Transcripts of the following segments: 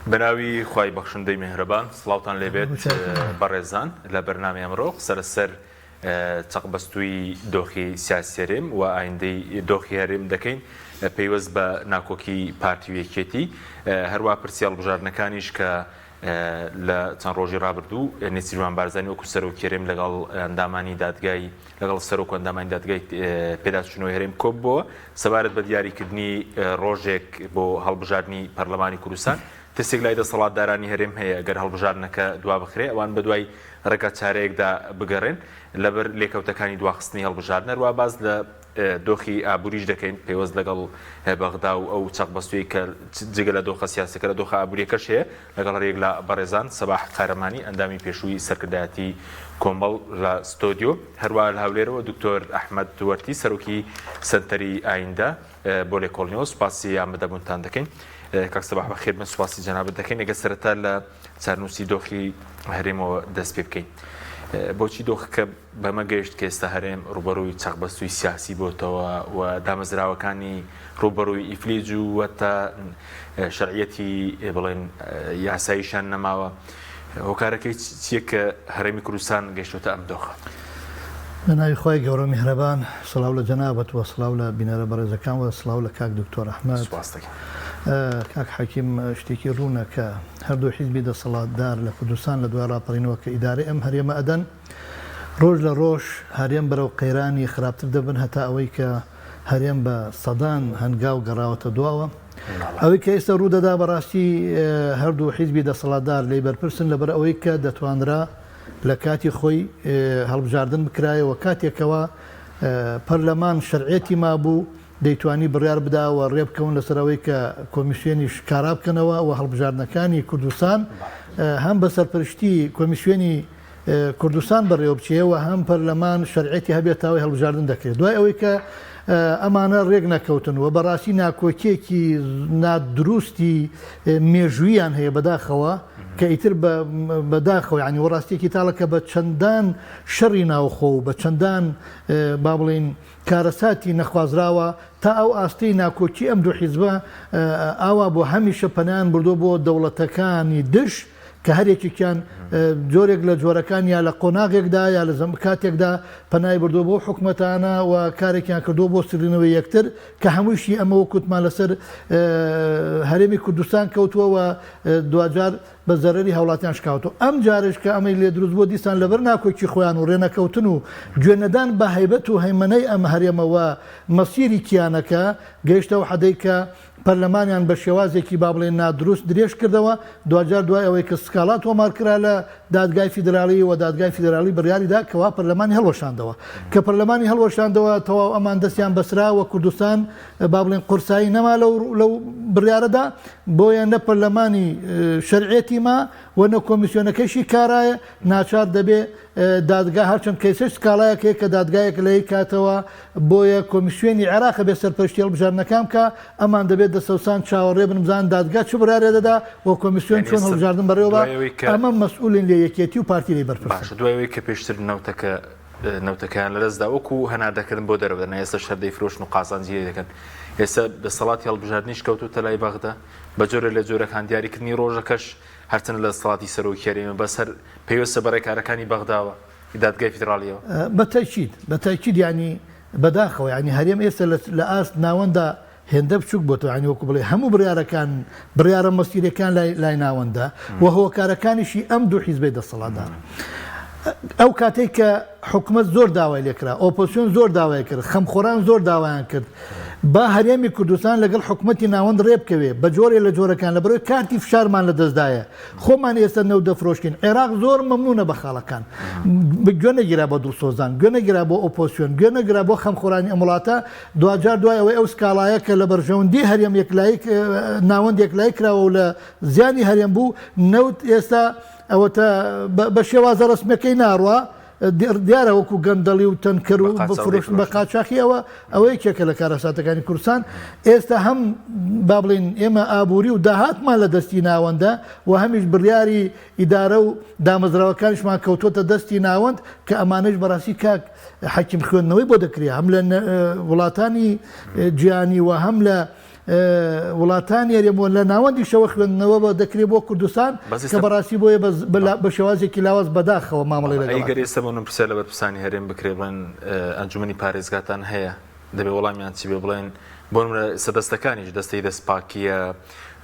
بناوی خوای بەخشندەی میهرەبان سڵاوتان لێبێت بەڕێزان لە بەرنامەی ئەمڕۆ سەرەسەر چەقبەستووی دۆخی سیاسی هەرێم و ئایندەی دۆخی هەرێم دەکەین پەیوەست بە ناکۆکی پارتی یەکێتی هەروە پرسی هەڵبژاردنەکانیش کە لە چەند ڕۆژی ڕابردوو نێچیروان بارزانانی وەکو سەرۆکی هەرێم لەگەڵ ئەندامانی دادگای لەگەڵ سەرۆک ئەندامانی دادگای پێداچوونەوەی هەرێم کۆب بووە سەبارەت بە دیاریکردنی ڕۆژێک بۆ هەڵبژاردننی پەرلەمانی کوردستان تەستێک لای دەسەڵاتدارانی هەرێم هەیە گەر هەڵبژاردنەکە دوا بخرێ ئەوان بە دوای ڕێگە چارەیەکدا بگەڕێن لەبەر لێکەوتەکانی دواخستنی هەڵبژاردنە وا باز لە دۆخی ئابووریش دەکەین پێوەست لەگەڵ بەغدا و ئەو چەقبەستووی کە جگە لە دۆخە سیاسەکە لە دۆخە ئابووریەکەش هەیە لەگەڵ ڕێک لە بەڕێزان سەباح قارەمانی ئەندامی پێشووی سەرکردایەتی کۆمەڵ لە ستۆدیۆ هەروە لە هەولێرەوە دکتۆر ئەحمەد وەرتی سەرۆکی سەنتەری ئایندە بۆ لێکۆڵینەوە سوپاسی یارمەدەبوونتان دەکەین کاک سەباح بەخێر من سوپاسی جەنابەت دەکەین ئەگە سەرەتا لە چارنووسی دۆخی هەرێمەوە دەست پێ بکەین بۆچی دۆخەکە بەمە گەیشت کە ئێستا هەرێم ڕوبەڕووی چەقبەستووی سیاسی بۆتەوە و دامەزراوەکانی ڕوبەڕووی ئیفلیج و وەتا شەرعیەتی بڵێن یاساییشان نەماوە هۆکارەکەی چییە کە هەرێمی کوردستان گەیشتوتە ئەم دۆخە؟ بەناوی خۆی گەورە میهرەبان سڵاو لە جەنابەت وە سڵاو لە بینەرە بەڕێزەکان وە سڵاو لە کاک دکتۆر ئەحمەد کاک حەکیم شتێکی ڕوونە کە هەردوو حیزبی دەسەڵاتدار لە کوردستان لە دوای ڕاپەڕینەوە کە ئیدارەی ئەم هەرێمە ئەدەن ڕۆژ لە ڕۆژ هەرێم بەرەو قەیرانی خراپتر دەبن هەتا ئەوەی کە هەرێم بە سەدان هەنگاو گەڕاوەتە دواوە ئەوەی کە ئێستا ڕوودەدا بەڕاستی هەردوو حیزبی دەسەڵاتدار لێی بەرپرسن لەبەر ئەوەی کە دەتوانرا لە کاتی خۆی هەڵبژاردن بکرایەوە کاتێکەوە پەرلەمان شەرعێتی مابوو دەیتوانی بڕیار بداوە ڕێبکەون لەسەرەوەی کە کۆمیسیۆنی شکارا بکەنەوە و هەڵبژاردنەکانی کوردستان هەم بە سەرپەرشتی کۆمیسیۆنی کوردستان بەڕێوەبچێەوە هەم پەرلەمان شەرعێتی هەبێتاوی هەڵبژاردن دەکرێت دوای ئەوەی کە ئەمانە ڕێک نەکەوتن و بەڕاستی ناکۆکیێکی نادروستی مێژوویان هەیە بەداخەوە کە ئیتر بەداخەوە ینی وەڕاستیەکی تاڵەکە بە چەندان شەڕی ناوخۆ و بە چەندان با بڵین کارەساتی نەخوازراوە تا ئەو ئاستەی ناکۆکی ئەم دوو حیزبە ئاوا بۆ هەمیشە پەنیان بردو بۆ دەوڵەتەکانی دش کە هەرێکێکیان جۆرێک لە جۆرەکان یا لە قۆناغێکدا یا لە کاتێکدا پەنای بردو بۆ حکومەتانە و کارێکیان کردو بۆ سرینەوەی یەکتر کە هەمووشی ئەمە وەکوتمان لەسەر هەرێمی کوردستان کەوتووە و دوجار بە زەرری هەوڵاتیان شکاوتەوە ئەم جارش کە ئەمەی لێ دروست بۆ دیسان لەبەر ناکۆکی خۆیان و ڕێنەکەوتن و گوێنەدان بە هەیبەت و هەیمەنەی ئەم هەرێمەوە مەسیری کیانەکە گەیشتەوە حەدەی کە پەرلەمانیان بە شێوازێکی با بڵێن نادروست درێژ کردەوە دوجار دوای ئەوەی کە سکاڵات وەمارکرا لە دادگای فیدرالی و دادگای فیدرالی بڕیاریدا کەوا پەرلەمانی هەڵوەشاندەوە کە پەرلەمانی هەڵوەشاندەوە تەواو ئەمان دەستیان بەسراوە کوردستان با بڵێن قورسایی نەما لەو بڕیارەدا بۆیان نە پەرلەمانی شەرعێتی ما و نە کۆمیسیۆنەکەیشی کارایە ناچار دەبێ دادگا هەرچەند کەیسش سکاڵایەکەیە کە دادگایەک لەی کاتەوە بۆیە کۆمیسیۆنی عێراق بێ سەرپەرشتی هەڵبژاردنەکان کە ئەمان دەبێت دەسەوسان چاوەڕێ بن بزان دادگا چ بڕیارێ دەدا و کۆمیسیۆن چۆن هەڵبژاردن بەڕێوە ئەمە مەسئولین لە یەکێتی و پارتی لێی بەرپرسە دوایەوەی کە پێشتر نەوتەکەیان لەدەستدا وەکو هەناردەکردن بۆ دەرەوەدەن ئێستا شەردەی فرۆشن و قازانجیە دەکەن ئێستا دەسەڵاتی هەڵبژاردنیش کەوتوتە لای بەغدا بە جۆرە لە جۆرەکان دیاریکردنی ڕۆژەکەش هەرچەند لە دەسەڵاتی سەرۆکی هەرێمە بەسەر پێویستە بەڕێکارەکانی بەغداوە دادگای فیدرالیەوە بەتاکید ینی بەداخەوە ینی هەرێم ئێستا لە ئاست ناوەندا هێندە بچووک بۆ توانی وەکو بڵێ هەموو بڕیارەکان بڕیارە مەسیرەکان لای ناوەندا و هۆکارەکانیشی ئەم دوو حیزبەی دەسەڵاتدار ئەو کاتێک کە حکومەت زۆر داوای لێکرا ئۆپۆزیسیۆن زۆر داوای کرد خەمخۆران زۆر داوایان کرد با هەرێمی کوردستان لەگەڵ حکومەتی ناوەند ڕێبکەوێ بە جۆرێ لە جۆرەکان لە بەرەوەی کارتی فشارمان لە دەستدایە خۆمان ئێستا نەو دەفرۆشکین عێراق زۆر مەمنونە بە خاڵەکان گوێنەگیرا بە دڵسۆزان گوێنەگیرا بۆ ئۆپۆزیسیۆن گوێنەگیرا بۆ خەمخۆرانی ئەم وڵاتە دوجار دوای ئەوەی ئەو سکاڵایە کە لە بەرژەوەندی هەرێم یەکلایک ناوەند یەکلای کراوە و لە زیانی هەرێم بوو نەوت ئێستا ئەوەتە بە شێوازە ڕسمەکەی ناڕوە دیارە وەکو گەندەڵی و تەنکەر و بفرۆشتن بە قاچاقی ئەوەی کێکە لە کارەساتەکانی کوردستان ئێستا هەم با بڵێن ئێمە ئابووری و داهاتمان لە دەستی ناوەندە و هەمیش بڕیاری ئیدارە و دامەزراوەکانیشمان کەوتۆتە دەستی ناوەند کە ئەمانش بەڕاستی کاک حەکیم خوێندنەوەی بۆ دەکرێت هەم لە وڵاتانی جیهانی و هەم لە وڵاتان یاریەوە لە ناوەندی شەوە خوێندنەوە بە دەکرێت بۆ کوردستان کە بەڕاستی بۆیە بە شێوازێکی لاواز بەداخەوە مامەڵی لەگەڵ ئەیگەری سەمونم پرسیار لە بەرپرسانی هەرێم بکرێ بڵێن ئەنجومەنی پارێزگاتان هەیە دەبێ وەڵامیان چی بێ بڵێن بۆ سەدەستەکانیش دەستەی دەستپاکیە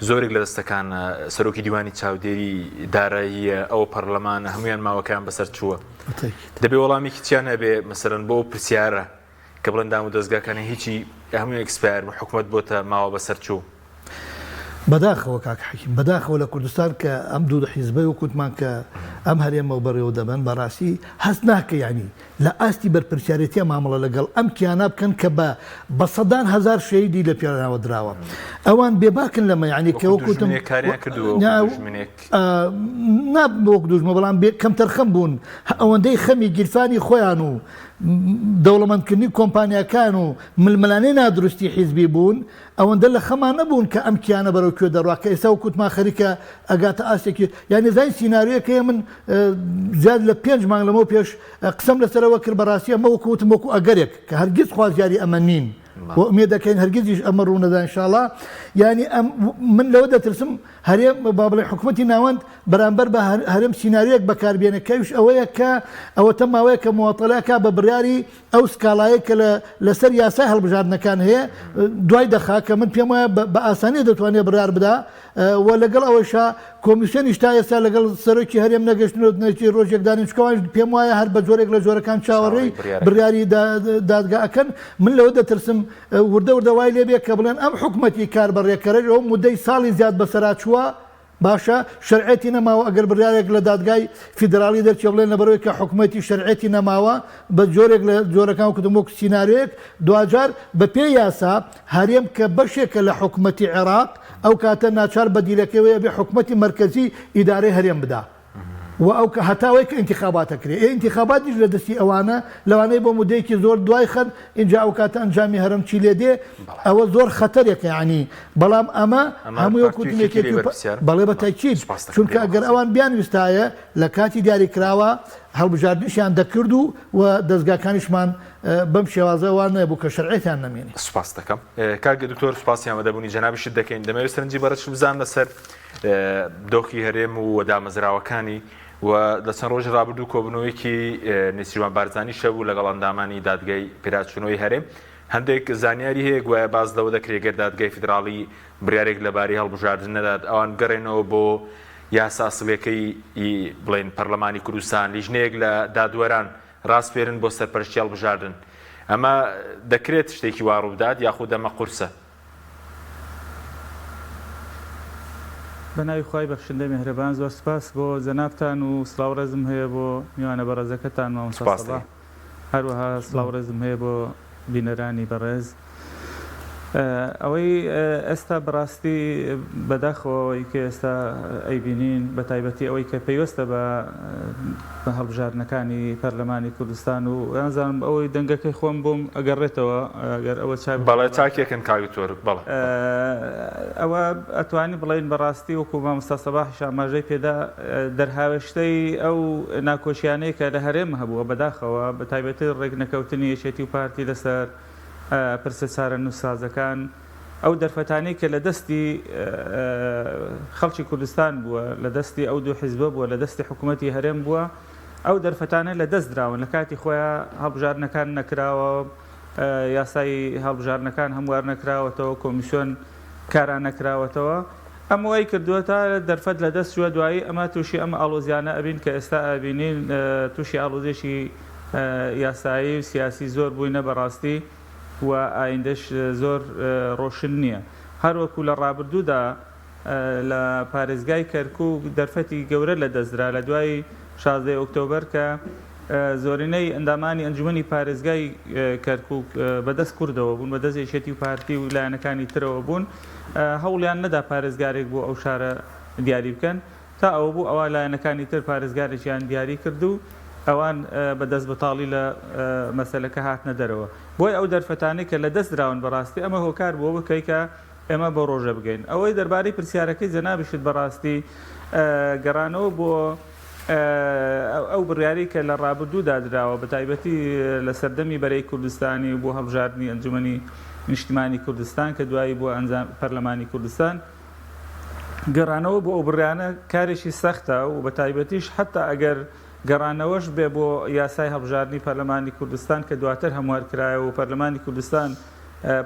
زۆرێک لە دەستەکان سەرۆکی دیوانی چاودێری داراییە ئەوە پەرلەمانە هەمویان ماوەکان بەسەر چووە دەبێ وەڵامێکی چیان هەبێ مەسەرەن بۆ پرسیارە کە بڵێن دام و دەستگاکانی هیچی هەموو ئەکسپایر حکوومەت بۆتە ماوە بەسەر چوو بەداخەوە کاک حەکیم بەداخەوە لە کوردستان کە ئەم دوو حیزبەی وکوتمان کە ئەم هەرێمە و بەڕێوە دەبن بەڕاستی هەست ناکە یعنی لە ئاستی بەرپرسیارەتیە مامەڵە لەگەڵ ئەم کیانە بکەن کە بە سەدان هەزار شەیدی لە پێناوە دراوە ئەوان بێباکن لەمە یعنی کە وەکوتم نابوەک دوژمە بەڵام کەم تەرخەم بوون ئەوەندەی خەمی گیرفانی خۆیان و دەوڵەمەندکردنی کۆمپانیاکان و ململانەی نادروستی حیزبی بوون ئەوەندە لە خەمان نەبوون کە ئەم کیانە بەرەو کوێ دەڕوا کە ئێستا وکوتمان خەریکە ئەگاتە ئاستێکی یعنی زای سیناریۆکە من زیاد لە 5 مانگ لەمەوە پێش قسەم لەسەرەوە کرد بەڕاستی ئەمە وەکوتم وەکو ئەگەرێک کە هەرگیز خوازیاری ئەمە نین بۆ ئومێد دەکەین هەرگیزیش ئەمە ڕوونەدا ئینشاڵڵا یعنی من لەوە دەترسم هەرێم با بڵێ حکوومەتی ناوەند بەرامبەر بە هەرێم سیناریۆک بەکاربێنەکەویش ئەوەیە کە ئەوەتە ماوەیە کە مواطەلەکە بە بڕیاری ئەو سکاڵایە کە لەسەر یاسای هەڵبژاردنەکان هەیە دوای دەخا کە من پێم وایە بە ئاسانی دەتوانێت بڕیار بدا و لەگەڵ ئەوەشا کۆمیسیۆنیش تا ئێستا لەگەڵ سەرۆکی هەرێم نەگەشتنەوەی ڕۆژێکدانین چکەوان پێم وایە هەر بە جۆرێک لە جۆرەکان چاوەڕێی بڕیاری دادگاکەن من لەوە دەترسم وردە وای لێبێ کە بڵێن ئەم حکوومەتی کار بەڕێکەرەی ئەو مودەی ساڵی زیاد بەسەراچووە باشە شەرعەتی نەماوە ئەگەر بڕیارێک لە دادگای فیدرالی دەرچێ بڵێن لەبەرەوەی کە حکوومەتی شەرعەتی نەماوە بە جۆرێک لە جۆرەکان کردم وەکو سیناریۆیەک دوجار بە پێی یاسا هەرێم کە بەشێکە لە حکوومەتی عێراق ئەو کاتە ناچار بەدیلەکەوەیە بێ حکوومەتی مرکزی ئیدارەی هەرێم بدا و ئەو کە هەتاوەی کە ئینتیخاباتە کرێ ئینتیخاباتیش لە دەستی ئەوانە لەوانەیە بۆ مودەیەکی زۆر دوای خەن اینجا ئەو کاتە ئەنجامی هەرم چی لێ دێ ئەوە زۆر خەتەرێکە یعنی بەڵام ئەمە هەموو وەکوتمێکی بەڵێ بە تاکید چونکە ئەگەر ئەوان بیانویستایە لە کاتی دیاریکراوە هەڵبژاردنیشیان دەکرد و دەستگاکانیشمان بەم شێوازەوان نەبوو کە شەرعەتیان نەمێنێ سوپاس دەکەم کاک دکتۆر سوپاسیان دەبوونی جەنابیشت دەکەین دەمەوێت سەرنجی بەرەش بزان لەسەر دۆخی هەرێم و دامەزراوەکانی و لە چەند ڕۆژ ڕابردوو کۆبنەوەیەکی نێچیروان بارزانی شەبوو لەگەڵ ئەندامانی دادگای پێداچوونەوەی هەرێم هەندێک زانیاری هەیە گوایە باز لەوە دەکرێت گەر دادگای فیدراڵی بریارێک لەباری هەڵبژاردن نەدات ئەوان گەڕێنەوە بۆ یاسا سڵێکەی بڵێن پەرلەمانی کوردستان لیژنەیەک لە دادوەران ڕاستپێرن بۆ سەرپەرشتی هەڵبژاردن ئەمە دەکرێت شتێکی وا ڕوودات یاخود ئەمە قورسە بەناوی خی بەخشندە میهرەبان زۆر سپاس بۆ جەنابتان و سڵاوڕێزم هەیە بۆ میوانە بەڕێزەکەتان مامۆستا هەروەها سڵاوڕێزم هەیە بۆ بینەرانی بەڕێز ئەوەی ئێستا بەڕاستی بەداخەوەی کە ئێستا ئەیبینین بە تایبەتی ئەوەی کە پێویستە بە هەڵبژاردنەکانی پەرلەمانی کوردستان و ئەزانم ئەوەی دەنگەکەی خۆم بۆم ئەگەڕێتەوە ئەگەر ئەوە بەڵێ چاکێکن کاگتۆر بەڵێ ئەوە ئەتوانی بڵێن بەڕاستی وەکو مامۆستا سەباحش ئاماژەی پێدا دەرهاوێشتەی ئەو ناکۆشیانەی کە لە هەرێم هەبووە بەداخەوە بە تایبەتی ڕێک نەکەوتنی یەکێتی و پارتی لەسەر پرسە چارە نووسازەکان ئەو دەرفەتانەی کە لە دەستی خەڵکی کوردستان بووە لە دەستی ئەو دوو حیزبە بووە لە دەستی حکوومەتی هەرێم بووە ئەو دەرفەتانە لە دەست دراون لە کاتی خۆیان هەڵبژاردنەکان نەکراوە یاسای هەڵبژاردنەکان هەموار نەکراوەتەوە کۆمیسیۆن کاران نەکراوەتەوە ئەمەوەی کردووەتە دەرفەت لە دەست شووە دوایی ئەمە تووشی ئەمە ئاڵۆزیانە ئەبین کە ئێستا ئەبینین تووشی ئاڵۆزێکی یاسایی و سیاسی زۆر بووینە بەڕاستی و ئایندەش زۆر ڕۆشن نییە هەروەکو لە ڕابردوودا لە پارێزگای کەرکووک دەرفەتی گەورە لە دەسترا لە دوای 16 ئۆکتۆبەر کە زۆرینەی ئەندامانی ئەنجومەنی پارێزگای کەرکووک بەدەست کوردەوە بوون بەدەست یەکێتی و پارتی و لایەنەکانی ترەوە بوون هەوڵیان نەدا پارێزگارێک بۆ ئەو شارە دیاری بکەن تا ئەوە بوو ئەوە لایەنەکانی تر پارێزگارێکیان دیاری کردو ئەوان بەدەست بەتاڵی لە مەسەلەکە هاتنە دەرەوە بۆی ئەو دەرفەتانەی کە لە دەست دراون بەڕاستی ئەمە هۆکار بۆ بکەی کە ئێمە بۆ ڕۆژە بگەین ئەوەی دەربارەی پرسیارەکەی جەنابیشت بەڕاستی گەڕانەوە بۆ ئەو بڕیاری کە لە ڕابردوودا دراوە بە تایبەتی لە سەردەمی بەرەی کوردستانی بۆ هەڵبژاردننی ئەنجومەنی نیشتیمانی کوردستان کە دوایی بۆ ئەنجام پەرلەمانی کوردستان گەڕانەوە بۆ ئەو بڕیانە کارێکی سەختە و بە تایبەتیش حتا ئەگەر گەڕانەوەش بێ بۆ یاسای هەڵبژاردننی پەرلەمانی کوردستان کە دواتر هەموار کرایە و پەرلەمانی کوردستان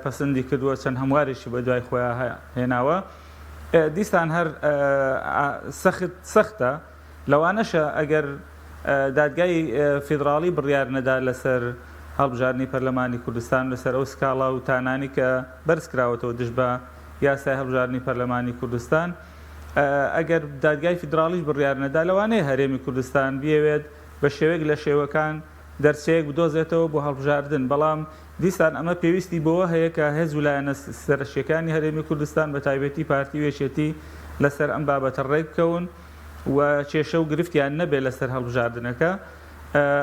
پەسەندی کردووە چەند هەموارێکی بە دوای خۆیان هێناوە دیسان هەر سەختە لەوانەشە ئەگەر دادگای فیدراڵی بڕیار نەدا لەسەر هەڵبژاردننی پەرلەمانی کوردستان لەسەر ئەو سکاڵا و تانانی کە بەرز کراوەتەوە دژ بە یاسای هەڵبژاردننی پەرلەمانی کوردستان ئەگەر دادگای فیدراڵیش بڕیار نەدا لەوانەیە هەرێمی کوردستان بێوێت بە شێوەیەک لە شێوەکان دەرچەیەک بدۆزێتەوە بۆ هەڵبژاردن بەڵام دیسان ئەمە پێویستی بەوە هەیە کە هێز ویلایەنە سەرشیەکانی هەرێمی کوردستان بە تایبەتی پارتی وێچێتی لەسەر ئەم بابەتە ڕێک بکەون و کێشە و گرفتیان نەبێت لەسەر هەڵبژاردنەکە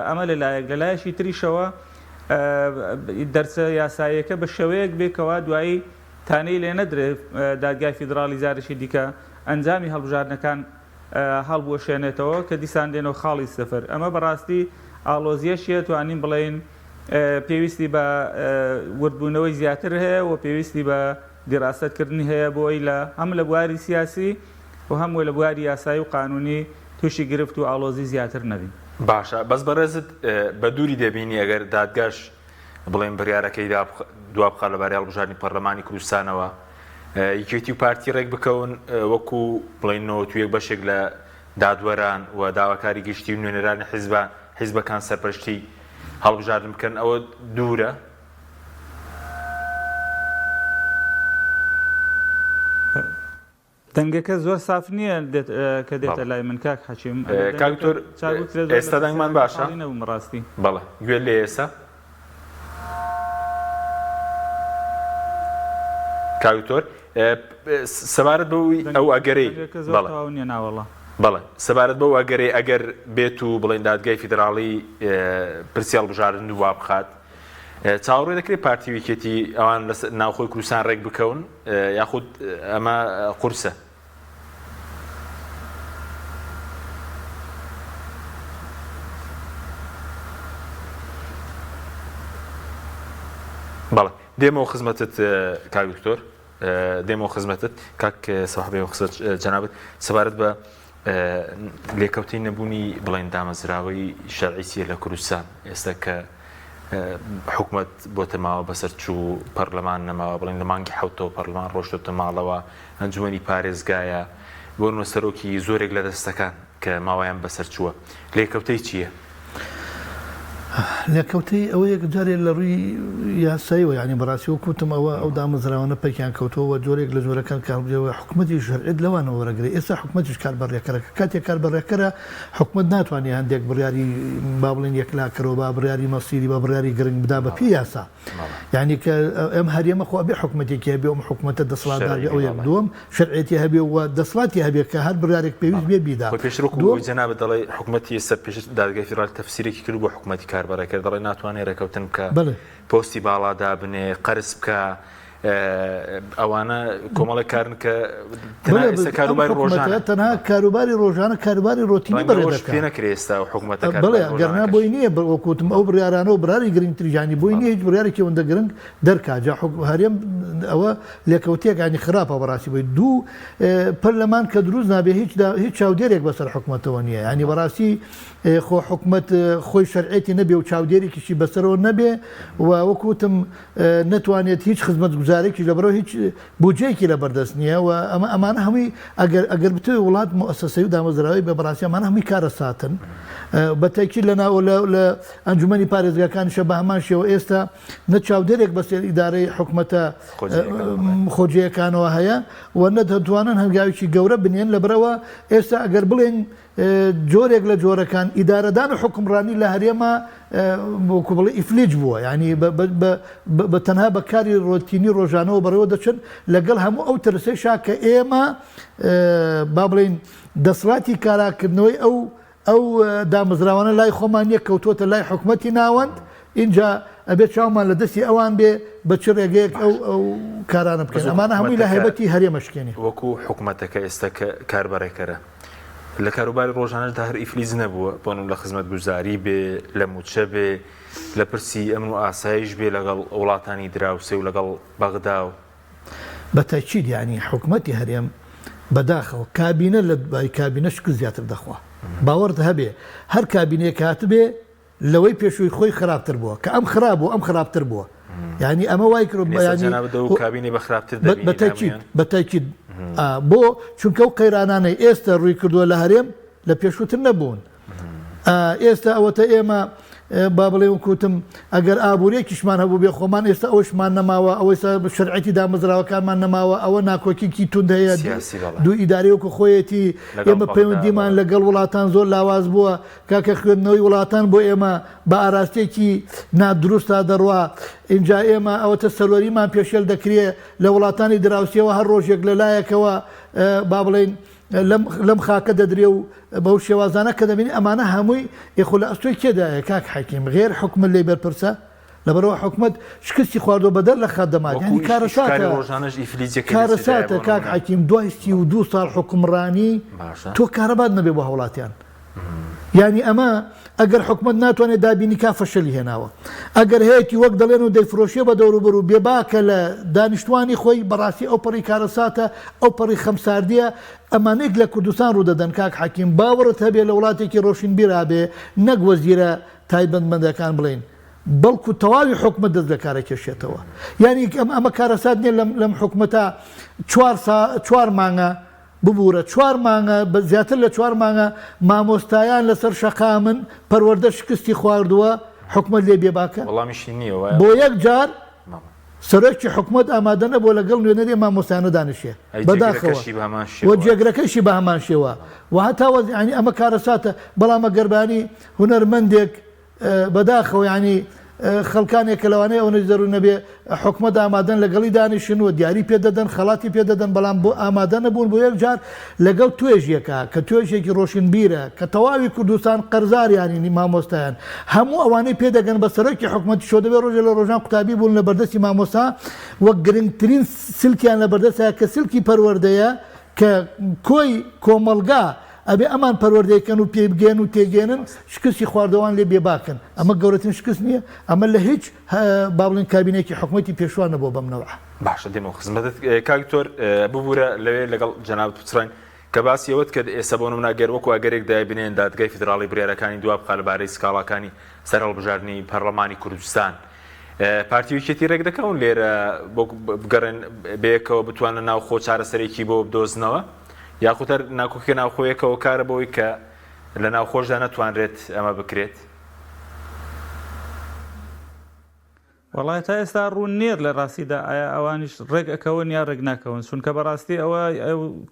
ئەمە لەلایەک لەلایەشی تریشەوە دەرچە یاساییەکە بە شێوەیەک بێکەوە دوایی تانەی لێ نەدرێت دادگای فیدراڵی زارشی دیکە ئەنجامی هەڵبژاردنەکان هەڵبوەشێنێتەوە کە دیسان دێنەوە خاڵی سەفەر ئەمە بەڕاستی ئاڵۆزیەشیە توانین بڵێن پێویستی بە وردبوونەوەی زیاتر هەیە و پێویستی بە دیراستکردنی هەیە بۆی لە هەم لە بواری سیاسی و هەموو لە بواری یاسایی و قانونی تووشی گرفت و ئاڵۆزی زیاتر نەبین. باشە بەس بەڕێزت بە دووری دەبینی ئەگەر دادگاش بڵێن بڕیارەکەی دوا بخات لەبارەی هەڵبژاردننی پەرلەمانی کوردستانەوە یەکێتی و پارتی ڕێک بکەون وەکو بڵێنەوە تویەک بەشێک لە دادوەران و داواکاری گشتی و نوێنەرانی حیزبەکان سەرپەرشتی هەڵبژاردن بکەن ئەوە دوورە؟ دەنگەکە زۆر ساف نییە کە دێتە لای من کاک حەکیم. کاکتۆر ئێستا دەنگمان باشە؟ ڕاستی بەڵێ گوێ لێ ئێستا کاکتۆر سەبارەت بەوەی ئەو ئەگەرەی بەڵێ سەبارەت بەو ئەگەرەی ئەگەر بێت و بڵێن دادگای فیدراڵی پرسی هەڵبژاردن وا بخات چاوەڕێ دەکرێت پارتی ویکێتی ئەوان لە ناوخۆی کوردستان ڕێک بکەون یاخود ئەمە قورسە؟ بەڵێ دێمەوە خزمەتت کاک دکتۆر دێمەوە خزمەتت کاک سەحابەی خزمەت جەنابەت سەبارەت بە لێکەوتەی نەبوونی بڵێن دامەزراوەی شەرعیسیە لە کوردستان ئێستا کە حکومت بۆتە ماوە بەسەرچوو پەرلەمان نەماوە بڵێن لە مانگی حوتەوە پەرلەمان ڕۆشتۆتە ماڵەوە ئەنجومەنی پارێزگایە بۆ سەرۆکی زۆرێک لە دەستەکان کە ماوەیان بەسەرچووە لێکەوتەی چییە؟ لێکەوتەی ئەوە یەک جارێک لە ڕووی یاساییەوە یعنی بەڕاستی وەکوتم ئەو دامەزراوانە پێکیان کەوتەوە جۆرێک لە جۆرەکان کاربجەوە حکومەتی شەرعیت لەوانەوە وەرەگرێت ئێستا حکومەتیش کاربەڕێکەرە کاتێک کاربەڕێکەرە حکومت ناتوانێت هەندێک بڕیاری با بڵێن یەکلاکەرەوە با بڕیاری مەسیری بە بڕیاری گرنگ بدا بە پێی یاسا یعنی کە ئەم هەریەمە خۆ بێ حکومەتێکی هەبێ ئەم حکومەتە دەسەڵاتداری ئەو یەک دووەم شەرعیەتی هەبێ و دەسەڵاتی هەبێ کە هەر بڕیارێک پێویست بێ بیدا پێشڕۆ جەنابەت دەڵێ حکومەتی ئێستا پێش دادگای فیدراڵ تەفسیرێکی کرد بۆ حکومەتی کاربەڕێکەر دەڵێ ناتوانێت ڕێکەوتن بکە پۆستی باڵادا بنێ قەرز بکە ئەوانە کۆمەڵێک کارن کە کاروباری ڕۆژانە تەنها کاروباری ڕۆژانە کاروباری ڕۆتینی پێ نەکرێت ئێستا حکومەتە بڵێ گەرنا بۆی نییە وەکوتم ئەو بڕیارانە و بڕاری گرنگتریژانی بۆی نییە هیچ بڕیارێکی ئەوەندە گرنگ دەرکاجا هەرێم ئەوە لێکەوتیەکانی خراپە بەڕاستی بۆی دوو پەرلەمان کە دروست نابێ هیچ چاودێرێک بەسەر حکومەتەوە نییە ینی بەڕاستی خۆ حکومت خۆی شەرعێتی نەبێ و چاودێرێکیشی بەسەرەوە نەبێ و وەکوتم نەتوانێت هیچ خزمەت گوزارێکی لەبەرەوە هیچ بودجەیەکی لە بەردەست نییە و ئەمانە هەمووی ئەگەر بتوێ وڵات مؤسسەی و دامەزراوی بە بەڕاستی ئەمانە هەمووی کارە ساتن بەتەکی لە ئەنجومەنی پارێزگاکانیشە بە هەمان شێوە ئێستا نە چاودێرێک بەسەر ئیدارەی حکومەتە خۆجیەکانەوە هەیە و نەدەتوانن هەنگاوێکی گەورە بنێن لەبەرەوە ئێستا ئەگەر بڵێن جۆرێک لە جۆرەکان ئیدارەدان و حکومڕانی لە هەرێمە بۆکو بڵێ ئیفلیج بووە ینی بە تەنها بەکاری ڕۆتینی ڕۆژانەوە بەڕێوە دەچن لەگەڵ هەموو ئەو ترسەیشا کە ئێمە با بڵێن دەسڵاتی کاراکردنەوەی ئەو دامەزراوانە لای خۆمان یەک کەوتوتە لای حکومەتی ناوەند اینجا ئەبێت چاومان لە دەستی ئەوان بێ بە چ ڕێگەیەک ئەو کارانە بکەن ئەمانە هەمووی لە هەیبەتی هەرێمەشکێنی وەکو حکومەتەکە ئێستا کاربەڕێکەرە لە کاروباری ڕۆژانەشدا هەر ئیفلیز نەبووە بۆنم لە خزمەت گوزاری بێ لە موچە بێ لە پرسی ئەمن و ئاسایش بێ لەگەڵ وڵاتانی دراوسێ و لەگەڵ بەغدا و بەتاکید یعنی حکوومەتی هەرێم بەداخەوە کابینە لە دوای کابینە شکست زیاتر دەخوا باوەڕت هەبێ هەر کابینەیەک هاتبێ لەوەی پێشووی خۆی خراپتر بووە کە ئەم خراپ بوو ئەم خراپتر بووە یعنی ئەمە وای کرد کابینی بە خراپتر بەتاکید بۆ چونکە و قەیرانانەی ئێستا ڕووی کردووە لە هەرێم لە پێشووتر نەبوون ئێستا ئەوەتە ئێمە با بڵێ وکوتم ئەگەر ئابوورێکیشمان هەبوو بێ خۆمان ئێستا ئەوشمان نەماوە ئەوەی شەرعەتی دامەزراوەکانمان نەماوە ئەوە ناکۆکیی تون هەیە دوو ئیدارەیەکو خۆیەتی ئێمە پەیوەندیمان لەگەڵ وڵاتان زۆر لاواز بووە کاکە خوێندنەوەی وڵاتان بۆ ئێمە بە ئاراستێکی نادروستە دەڕوا اینجا ئێمە ئەوەتە سەروەریمان پێشێل دەکرێت لە وڵاتانی دراوسیەوە هەر ڕۆژێک لەلایەکەوە با بڵێن لەم خاکە دەدرێ و بەو شێوازانە کە دەبینی ئەمانە هەمووی یخۆ لە ئەستۆی کێدایە کاک حەکیم غێر حکومت لێ بەرپرسە لەبەرەوە حکومت شکستی خواردۆ بەدەر لە خات دەمات ینی کارەساتە کاک حەکیم دوای 32 ساڵ حکومڕانی تۆ کارەبات نەبێ بۆ هەوڵاتیان یعنی ئەمە ئەگەر حکومت ناتوانێت دابینی کا فەشەلی هێناوە ئەگەر هەیەی وەک دەڵێن و دەیفرۆشیە بە دەوروبەر و بێباکە لە دانیشتوانی خۆی بەڕاستی ئەو پەڕی کارەساتە ئەو پەڕی خەمساردیە ئەمانێک لە کوردستان ڕوودەدەن کاک حەکیم باوەڕت هەبێ لە وڵاتێکی ڕۆشنبیرا بێ نەک وەزیرە تایبەتمەندەکان بڵێن بەڵکو تەواوی حکومت دەست لە کارە کێشێتەوە یعنی ئەمە کارەسات نیە لەم حکومەتە 4 مانگە ببوورە 4 مانگە زیاتر لە 4 مانگە مامۆستایان لەسەر شەقا من پەروەردە شکستی خواردووە حکومت لێ بێباکە بۆ یەک جار سەرۆکی حکومت ئامادە نەبووە لەگەڵ نوێنەری مامۆستایانە دانیشێ بەداخەوە وە جێگرەکەیشی بە هەمان شێوە و هەتاوە ینی ئەمە کارەساتە بەڵام گەربانی هونەرمەندێک بەداخەوە ینی خەڵکانێکە لەوانەیە ئەو نەجدەرو نەبێ حکومت ئامادەن لەگەڵی دانیشن و دیاری پێدەدەن خەڵاتی پێدەدەن بەڵام بۆ ئامادە نەبوون بۆ یەک جار لەگەڵ توێژیەکە کە توێژێکی ڕۆشنبیرە کە تەواوی کوردستان قەرزاریانی مامۆستایان هەموو ئەوانەی پێدەگەن بە سەرۆکی حکومەتی شۆ دەبێت ڕۆژێ لە ڕۆژان قوتابی بوون لە بەردەستی مامۆستا وەک گرنگترین سلکیان لە بەردەستە کە سلکی پەروەردەیە کە کۆی کۆمەلگا ئەبێ ئەمان پەروەردەیەکەن و پێ بگەن و تێگەێنن شکستی خواردەوان لێ بێباکەن ئەمە گەورەترین شکست نییە ئەمە لە هیچ با بڵێن کابینێکی حکومەتی پێشوانە بۆ بەمنەوە باشە دێمە خزمەتت کاکتۆر ببوورە لەوێ لەگەڵ جەناب تووسڕین کە باسی ئەوت کە ئێستا بۆ نمونەگەر وەکو ئەگەرێک دابینێن دادگای فیدراڵی بڕیارەکانی دواب بخات لەبارەی سکاڵاکانی سەرهەڵبژاردننی پەرلەمانی کوردستان پارتیویەتی ڕێک دەکەون لێرە بۆ بگەڕێن بەیەکەوە بتوانن ناوخۆ چارەسەرێکی بۆ بدۆزنەوە یاخوتەر ناکۆکە ناوخۆیەکەوە کارە بەوەی کە لە ناوخۆشدا نەتوانرێت ئەمە بکرێت وڵای تا ئێستا ڕوون نێر لە ڕاستیدا ئایا ئەوانیش ڕێک ئەکەون یا ڕێک ناکەون چونکە بەڕاستی ئەوە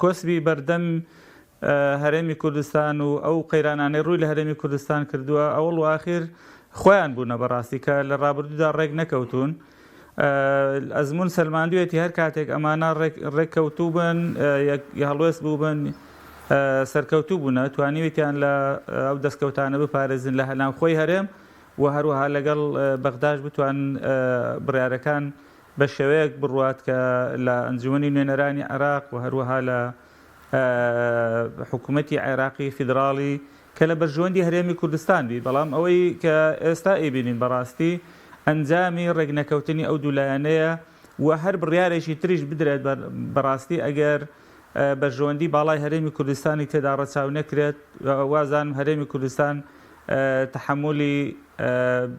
کۆسبی بەردەم هەرێمی کوردستان و ئەو قەیرانانەی ڕووی لە هەرێمی کوردستان کردووە ئەوڵ و ئاخیر خۆیان بوونە بەڕاستی کە لە ڕابردوودا ڕێک نەکەوتون ئەزمون سەلماندوێتی هەر کاتێک ئەمانە ڕێککەوتوو بن هەڵوێست بوو بن سەرکەوتوو بوونە توانیوێتیان لە ئەو دەستکەوتانە بپارێزن لە هەلام خۆی هەرێم و هەروەها لەگەڵ بەغداش بتوان بڕیارەکان بە شێوەیەک بڕوات کە لە ئەنجومەنی نوێنەرانی عێراق و هەروەها لە حکوومەتی عێراقی فیدراڵی کە لە بەرژەوەندی هەرێمی کوردستان بی بەڵام ئەوەی کە ئێستا ئەیبینین بەڕاستی ئەنجامی ڕێگنەکەوتنی ئەو دوولایەنەیە و هەر بڕیارێکی تریش بدرێت بەڕاستی ئەگەر بەرژەوەندی باڵای هەرێمی کوردستانی تێدا ڕەچاو نەکرێت وازان هەرێمی کوردستان تحملی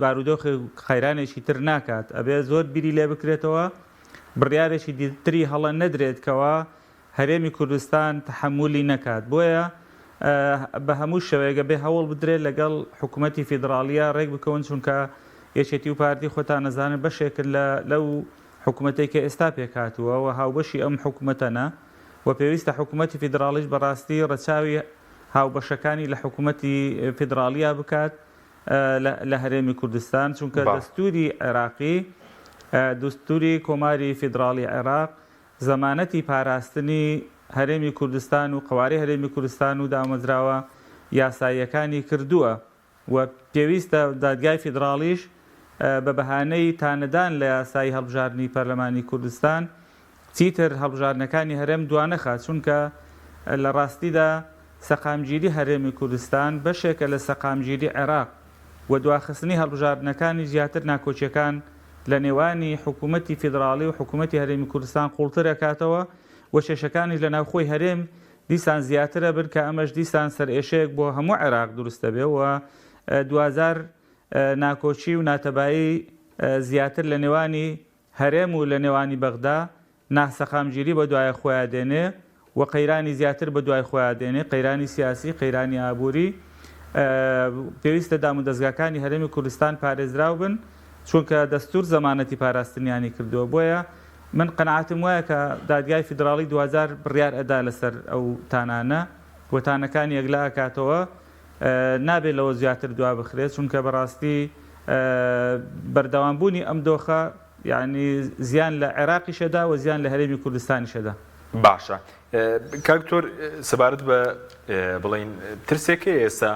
بارودۆخی خەیرانێکی تر ناکات ئەبێ زۆر بیری لێ بکرێتەوە بڕیارێکی دیتری هەڵە نەدرێت کەوە هەرێمی کوردستان تحملی نەکات بۆیە بە هەموو شەوەیەگە بێ هەوڵ بدرێت لەگەڵ حکوومەتی فیدراڵیە ڕێک بکەون چونکە یەکێتی و پارتی خۆتان نەزانن بەشێکن لەو حکوومەتێککە ئێستا پێکاتووە و هاوبەشی ئەم حکوومەتەنە و پێویستە حکوومەتی فیدراڵیش بەڕاستی ڕەچاوی هاوبەشەکانی لە حکوومەتی فیدراڵیا بکات لە هەرێمی کوردستان چونکە دەستوری عێراقی دەستوری کۆماری فیدراڵی عێراق زەمانەتی پاراستنی هەرێمی کوردستان و قواری هەرێمی کوردستان و دامەزراوە یاساییەکانی کردووە و پێویستە دادگای فیدراڵیش بە بەهانەی تانەدان لە یاسایی هەڵبژاردننی پەرلەمانی کوردستان چیتر هەڵبژاردنەکانی هەرێم دوانەخات چونکە لە ڕاستیدا سەقامگیری هەرێمی کوردستان بەشێکە لە سەقامگیری عێراق و دواخستنی هەڵبژاردنەکانی زیاتر ناکۆچیەکان لە نێوانی حکوومەتی فیدراڵی و حکوومەتی هەرێمی کوردستان قوڵتر دەکاتەوە و شێشەکانی لە ناوخۆی هەرێم دیسان زیاترە بن کە ئەمەش دیسان سەرئێشەیەک بۆ هەموو عێراق دروستە بێ و 2000 ناکۆچی و ناتەبایی زیاتر لە نێوانی هەرێم و لە نێوانی بەغدا ناسەقامگیری بە دوایە خۆیان دێنێ و قەیرانی زیاتر بە دوای خۆیان دێنێ قەیرانی سیاسی قەیرانی ئابووری پێویستە دام و دەستگاکانی هەرێمی کوردستان پارێزراو بن چونکە دەستور زەمانەتی پاراستنیانی کردووە بۆیە من قەنەعەتم وایە کە دادگای فیدراڵی 2000 بڕیار ئەدا لەسەر ئەو تانانە وەتانەکانی یەکلا ئەکاتەوە نابێت لەوە زیاتر دوا بخرێت چونکە بەڕاستی بەردەوامبوونی ئەم دۆخە یعنی زیان لە عێراقیشەدا و زیان لە هەرێمی کوردستانیشەدا. باشە کاکتۆر سەبارەت بە بڵین ترسێکی ئێستا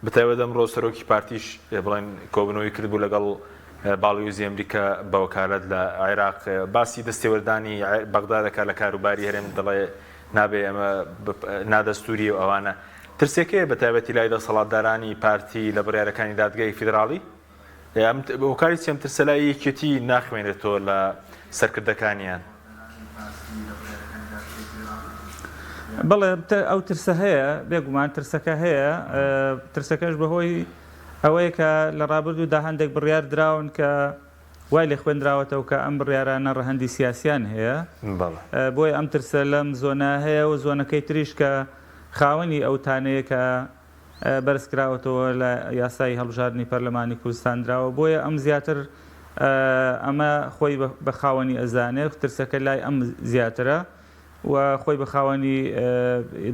بەتایبەت ئەمڕۆ سەرۆکی پارتیش بڵین کۆبنەوەی کردبوو لەگەڵ باڵیۆزی ئەمریکا بە وەکالەت لە عێراق باسی دەستێوەردانی بەغدا دەکات لە کاروباری هەرێم دەڵێ نابێ ئەمە نادەستوری و ئەوانە ترسێکەیە بەتایبەتی لای دەسەڵاتدارانی پارتی لە بڕیارەکانی دادگای فیدراڵی هۆکاری چێم ترسە لای یەکێتی ناخوێنێتەوە لە سەرکردەکانیان. بەڵێ ئەو ترسە هەیە بێگومان ترسەکە هەیە ترسەکەش بەهۆی ئەوەیە کە لە ڕابردوودا هەندێک بڕیار دراون کە وای لێ خوێندراوەتەوە کە ئەم بڕیارانە ڕەهەندی سیاسیان هەیە بۆی ئەم ترسە لەم زۆنە هەیە و زۆنەکەی تریش کە خاوەنی ئەو تانەیە کە بەرزکراوەتەوە لە یاسای هەڵبژاردننی پەرلەمانی کوردستان دراوە بۆیە ئەم زیاتر ئەمە خۆی بە خاوەنی ئەزانێت ترسەکە لای ئەم زیاترە و خۆی بە خاوەنی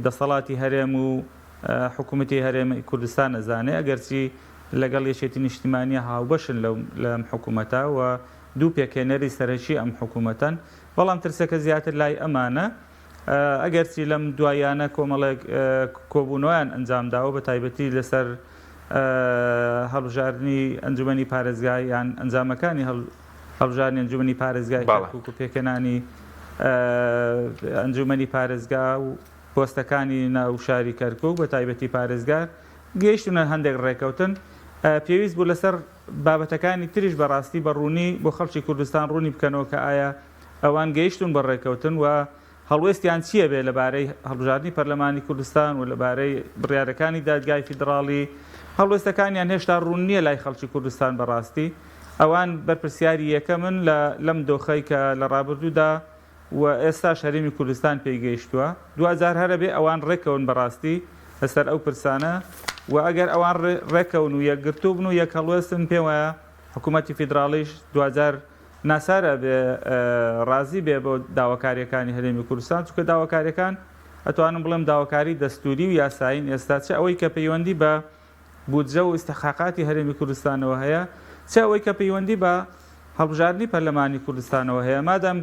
دەسەڵاتی هەرێم و حکوومەتی هەرێمی کوردستان ئەزانێ ئەگەرچی لەگەڵ یەکێتی نیشتیمانیە هاوبەشن لەم حکوومەتە و دوو پێکێنەری سەرەکی ئەم حکوومەتەن بەڵام ترسەکە زیاتر لای ئەمانە ئەگەرچی لەم دوایانە کۆمەڵێک کۆبوونەوەیان ئەنجامداوە بە تایبەتی لەسەر هەڵبژاردننی ئەنجومەنی پارێزگای یان ئەنجامەکانی هەڵبژاردننی ئەنجومەنی پارێزگای و پێکەنانی ئەنجومەنی پارێزگا و پۆستەکانی ناو شاری کەرکووک بە تایبەتی پارێزگار گەیشتونە هەندێک ڕێکەوتن پێویست بوو لەسەر بابەتەکانی تریش بەڕاستی بە ڕوونی بۆ خەڵکی کوردستان ڕوونی بکەنەوە کە ئایا ئەوان گەیشتون بە ڕێکەوتن و هەڵوێستیان چییە بێ لەبارەی هەڵبژاردننی پەرلەمانی کوردستان و لەبارەی بڕیارەکانی دادگای فیدراڵی هەڵوێستەکانیان هێشتا ڕوون نییە لای خەڵکی کوردستان بەڕاستی ئەوان بەرپرسیاری یەکەمن لەم دۆخەی کە لە ڕابردوودا و ئێستا هەرێمی کوردستان پێیگەیشتووە 2000 هەرە بێ ئەوان ڕێکەون بەڕاستی لەسەر ئەو پرسانە و ئەگەر ئەوان ڕێکەون و یەکگرتوو بن و یەک هەڵوێستن پێم وایە حکوومەتی فیدراڵیش 2000 ناسارە بێ ڕازی بێ بۆ داواکاریەکانی هەرێمی کوردستان چونکە داواکاریەکان ئەتوانم بڵێم داواکاری دەستوری و یاساین ئێستا چ ئەوەی کە پەیوەندی بە بودجە و ئیستحقاقاتی هەرێمی کوردستانەوە هەیە چ ئەوەی کە پەیوەندی بە هەڵبژاردننی پەرلەمانی کوردستانەوە هەیە مادام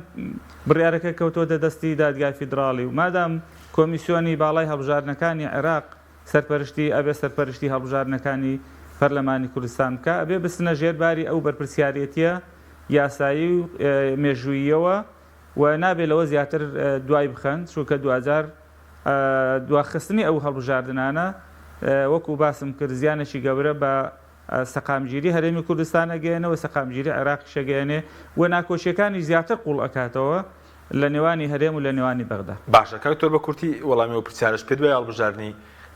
بڕیارەکە کەوتۆتە دەستی دادگای فیدراڵی و مادام کۆمیسیۆنی باڵای هەڵبژاردنەکانی عێراق سەرپەرشتی ئەبێ سەرپەرشتی هەڵبژاردنەکانی پەرلەمانی کوردستان بکە ئەبێ بستنە ژێرباری ئەو بەرپرسیارەتیە یاسایی و مێژووییەوە و نابێت لەوە زیاتر دوای بخەن چونکە 2000 دواخستنی ئەو هەڵبژاردنانە وەکو باسم کرد زیانێکی گەورە بە سەقامگیری هەرێمی کوردستان ئەگەێنەوە سەقامگیری عێراق شەگەێنێ و ناکۆچیەکانی زیاتر قوڵ ئەکاتەوە لە نێوانی هەرێم و لە نێوانی بەغدا. باشە کاکتۆر بە کورتی وەڵامی و پرسیارش پێ دوای هەڵبژاردننی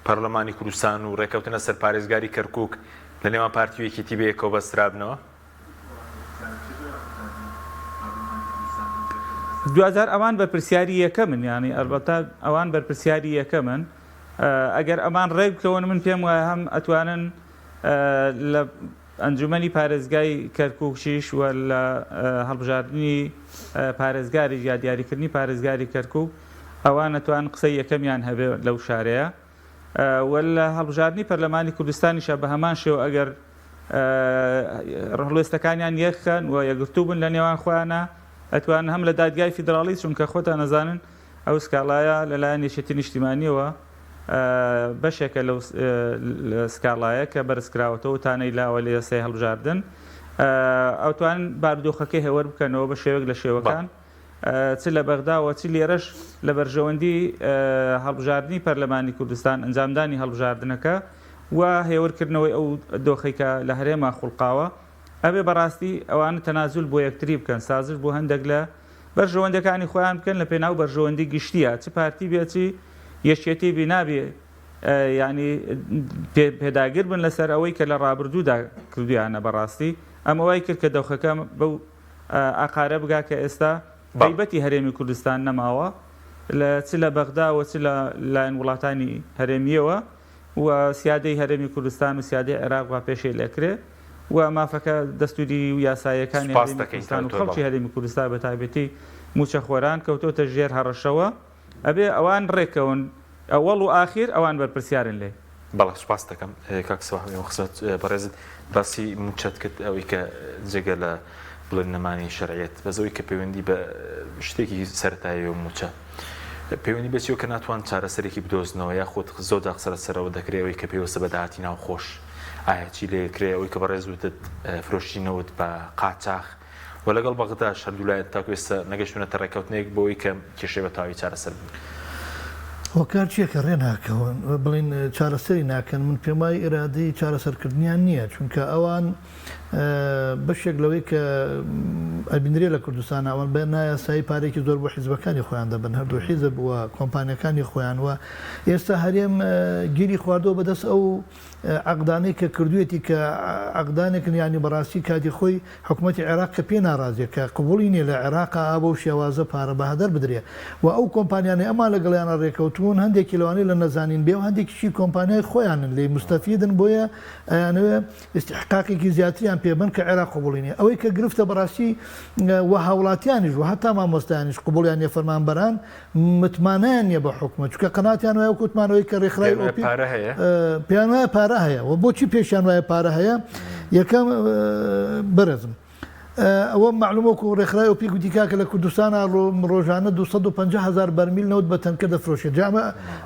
پەرلەمانی کوردستان و ڕێکەوتنە سەر پارێزگاری کەرکووک لە نێوان پارتی و یەکێتی بەیەکەوە بەسترابنەوە 2000 ئەوان بەرپرسیاری یەکەمن ینی ئەلبەتە ئەوان بەرپرسیاری یەکەمن ئەگەر ئەمان ڕێک بکەون من پێم وایە هەم ئەتوانن لە ئەنجومەنی پارێزگای کەرکووکشیش و لە هەڵبژاردننی پارێزگاری یا دیاریکردنی پارێزگاری کەرکووک ئەوان ئەتوان قسەی یەکەمیان هەبێ لەو شارەیە و لە هەڵبژاردننی پەرلەمانی کوردستانیشە بە هەمان شێوە ئەگەر هەڵوێستەکانیان یەکخەن و یەکگرتوو بن لە نێوان خۆیانە ئەتوان هەم لە دادگای فیدراڵی چونکە خۆتان نەزانن ئەو سکاڵایە لەلایەن یەکێتی نیشتیمانیەوە بەشێکە لەو سکاڵایە کە بەرزکراوەتەوە تانەی لاوە لە یاسای هەڵبژاردن ئەوتوان بارودۆخەکەی هێوەر بکەنەوە بە شێوەک لە شێوەکان چ لە بەغداوە چ لێرەش لە بەرژەوەندی هەڵبژاردننی پەرلەمانی کوردستان ئەنجامدانی هەڵبژاردنەکە و هێورکردنەوەی ئەو دۆخێکە لە هەرێما خوڵقاوە ئەبێ بەڕاستی ئەوانە تەنازول بۆ یەکتری بکەن سازش بۆ هەندێک لە بەرژەوەندەکانی خۆیان بکەن لە پێناو بەرژەوەندی گشتیە چ پارتی بێتی یەشێتی بینابێ ینی پێداگر بن لەسەر ئەوەی کە لە ڕابردوودا کردویانە بەڕاستی ئەمەوای کرد کە دەوخەکە بەو ئاقارە بگا کە ئێستا بەیبەتی هەرێمی کوردستان نەماوە چ لە بەغداوە چ لە لایەن وڵاتانی هەرێمیەوە و سیادەی هەرێمی کوردستان و سیادەی عێراق وا پێشێ لێکرێ و مافەکە دەستوری و یاسایەکانی کوردستان و خەڵکی هەرێمی کوردستان بە تایبەتی موچە خۆران کەوتۆتە ژێر هەڕەشەوە ئەبێ ئەوان ڕێکەون ئەوەڵ و ئاخیر ئەوان بەرپرسیارن لێ بەڵێ سوپاس دەکەم کاکسەوە خزمەت بەڕێزت باسی موچەت کرد ئەوەی کە جێگە لە بڵێنەمانی شەرعیەت بەزەوەی کە پەیوەندی بە شتێکی سەرەتایی و موچە پەیوەندی بەچیەوە کە ناتوان چارەسەرێکی بدۆزنەوە یا خۆت زۆر قسە سەرەوە دەکرێەوەی کە پێوەستە بە داهاتی ناوخۆش ئایا چی لێکرێ ئەوەی کە بەڕێزوتت فرۆشتینەوت بە قاچاق و لەگەڵ بەغداش هەردوولایەت تاکو ئێستا نەگەشتونەتە ڕێکەوتنێک بۆەوەی کە کێشەی بەتاوی چارەسەر بن وەکار چیەکە ڕێ ناکەون بڵین چارەسەری ناکەن من پێم وای ئێرادەی چارەسەرکردنیان نییە چونکە ئەوان بەشێک لەوەی کە ئەبینرێ لە کوردستان ئەوان بە نایاسایی پارێکی زۆر بۆ حیزبەکانی خۆیان دەبن هەردوو حیزب وە کۆمپانیەکانی خۆیان وە ئێستا هەرێم گیری خواردەوە بەدەست ئەو عقدانەی کە کردوێتی کە عقدانێکن ینی بەڕاستی کاتی خۆی حکوومەتی عێراق کە پێ ناڕازیە کە قبوڵی نیە لە عێراق ئابە و شێوازە پارە بەهدەر بدرێ و ئەو کۆمپانیانەی ئەمان لەگەڵیانە ڕێکەوتون هەندێکی لەوانەی لە نەزانین بێ و هەندێکیشی کۆمپانیای خۆیانن لێ مستەفیدن بۆیە ئەیانەوێ استحقاقێکی زیاتریان پێبن کە عێراق قبوڵی نیە ئەوەی کە گرفتە بەڕاستی و هاوڵاتیانیش و هەتا مامۆستایانیش قبوڵیان نیە فەرمانبەران متمانەیان نیە بە حکومە چونکە قەناتیان وایە کوتمانەوەی کە ڕێکخراوی پێیان وایە پارە هەیە و بۆچی پێشیان وایە پارە هەیە یەکەم بەرزم ئەوە معلومەکو ڕێکخراوی ئۆپێک گوتی کاکە لە کوردستانە ڕۆژانە 250,000 بەرمیل نەوت بە تەنکە دەفرۆشێت جامە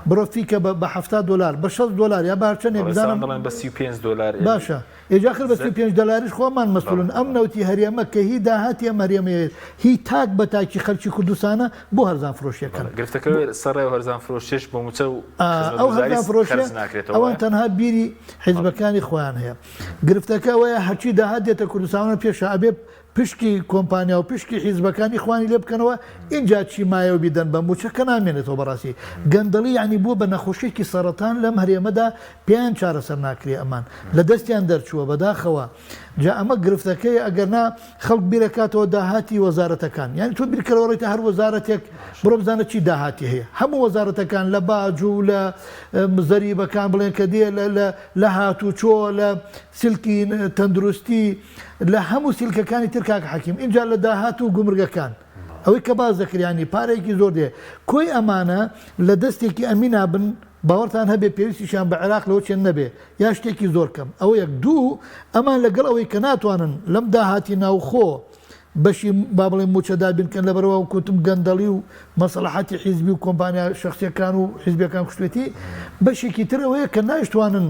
برۆفیکە بە $70 بە $60 یا بارچەنێک بزانم بە $35 باشە ئێجاخر بە $35 خۆمان مەسئولن ئەم نەوتی هەرێمە کە هی داهاتی ئەم هەرێمەیە هی تاک بە تاکی خەڵکی کوردستانە بۆ هەرزان فرۆشیەکەن گرفتەکە سەرڕێ هەرزان فرۆشتێش بۆ موچە و ئەو هەرزان فرۆشیە ئەوان تەنها بیری حیزبەکانی خۆیان هەیە گرفتەکە وایە هەرچی داهات دێتە کوردستانە پێشە ئەبێ پشکی کۆمپانیا و پشکی حیزبەکانی خوانی لێ بکەنەوە اینجا چی مایەوە بیدەن بە موچەکە نامێنێتەوە بەڕاستی گەندەڵی ینی بووە بە نەخۆشیێکی سەرەتان لەم هەرێمەدا پێیان چارەسەر ناکرێ ئەمان لە دەستیان دەرچووە بەداخەوە جا ئەمە گرفتەکەی ئەگەرنا خەڵک بیرەکاتەوە داهاتی وەزارەتەکان یعنی تۆ بیرکەوەڕێتە هەر وەزارەتێک بڕۆ بزانە چی داهاتی هەیە هەموو وەزارەتەکان لە باج و لە زەریبەکان بڵێن کە دێ لە هاتوچۆ لە سلکی تەندروستی لە هەموو سیلکەکانی ترکاکە حەکیم اینجا لە داهات و گومرگەکان ئەوەی کە باز دەکریانی پارێکی زۆر دێ کۆی ئەمانە لە دەستێکی ئەمینا بن باوەڕتان هەبێ پێویستیشان بە عێراق لەوە چێن نەبێ یا شتێکی زۆر کەم ئەوە یەک دوو ئەمان لەگەڵ ئەوەی کە ناتوانن لەم داهاتی ناوخۆ بەشی با بڵێن موچەدا بنکەن لەبەرەوە و کوتم گەندەڵی و مەسلحەتی حیزبی و کۆمپانیا شخصیەکان و حیزبیەکان کوشتێتی بەشێکی تر ئەوەیە کە نایشتوانن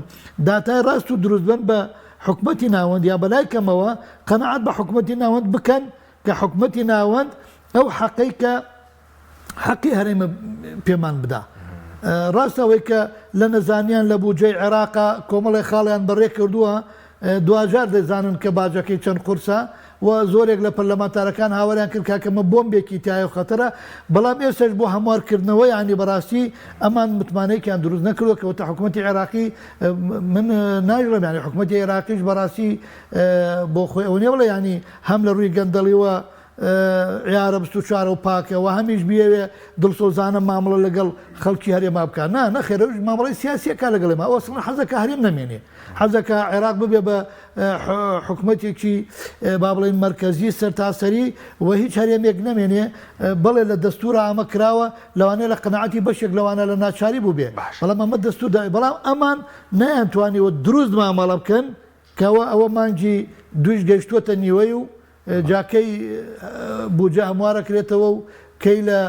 داتای ڕاست و دروست بن بە حکومەتی ناوەند یا بەلای کەمەوە قەنەعەت بە حکومەتی ناوەند بکەن کە حکومەتی ناوەند ئەو حەقەی کە حەقی هەرێمە پێمان بدا ڕاستەوەی کە لە نەزانیان لە بوجەی عێراقا کۆمەڵی خاڵیان بەڕێ کردووە دوجار دەزانن کە باجەکەی چەند قورسە و زۆرێک لە پەرلەمانتارەکان هاوەریان کرد کاکەمە بۆمبێکی تایە و خەتەرە بەڵام ئێستش بۆ هەموارکردنەوە ینی بەڕاستی ئەمان متمانەیەکیان دروست نەکردووە کەوتە حکوومەتی عێراقی من ناژڵم ینی حکوومەتی عێراقیش بەڕاستی بۆ خۆی ئەو نێ بڵێ ینی هەم لە ڕووی گەندەڵیوە یارە 24 و پاکەوە هەمیش بێوێ دڵسۆزانە مامەڵە لەگەڵ خەڵکی هەرێما بکات نەخێرەوەش مامەڵی سیاسیەکە لەگەڵێمە ئەوەسڵ حەزەکە هەرێم نەمێنێ حەزەکە عێراق ببێ بە حکوومەتێکی با بڵێن مەرکەزی سەرتاسەری و هیچ هەرێمێک نەمێنێ بڵێ لە دەستورە ئەمە کراوە لەوانەیە لە قەنەعەتی بەشێک لەوانە لە ناچاری بوو بێ بەڵام ئەمە دەستور داوی بەڵام ئەمان نەیانتوانیوە دروست مامەڵە بکەن کەەوە ئەوە مانگی دویش گەیشتووەتە نیوەی و جاکەی بوجە هەموارە کرێتەوە و کەی لە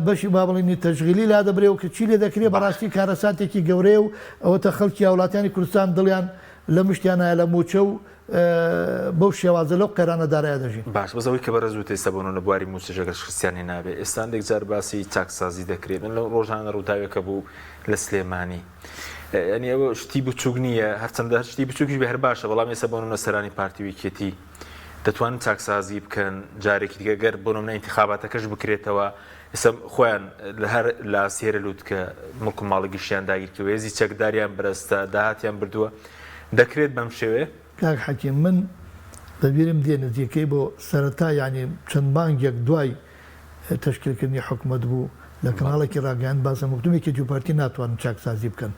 بەشی با بڵێنی تەشغیلی لا دەبرێ و کە چی لێ دەکرێت بەڕاستی کارەساتێکی گەورەیە و ئەوەتە خەڵکی وڵاتیانی کوردستان دڵیان لە مشتیانایە لە موچە و بەو شێوازە لەو قێرانە دارایە دەژین. باش بەزەوەی کە بەرەزوو تێسەبوون و نەبواری موسیقەکەش خستیانی نابێ ئێستاندێک جار باسی چاکسازی دەکرێت من لەو ڕۆژانە ڕووداوێکە بوو لە سلێمانی ئەنی ئەوە شتی بچووک نییە هەرچەندە شتی بچووکیش بە هەر باشە بەڵام ێستا بۆنە سەرانی پارتی ویکێتی دەتوانن چاکسازی بکەن جارێکی دیگە گەر بۆ نمونە ئینتیخاباتەکەش بکرێتەوە ئێستا خۆیان هەر لە سێرە لووت کە مڵک و ماڵی گشتیان داگیرکەوە هێزی چەکداریان بەرەستە داهاتیان بردووە دەکرێت بەم شێوێ کاک حەکیم من دەبیرم دێ نزیکەی بۆ سەرەتا یعنی چەند بانگێک دوای تەشکیلکردنی حکوومەت بوو لە کەناڵێکی ڕاگەیان باسە مکتومێکی جوپارتی ناتوانن چاکسازی بکەن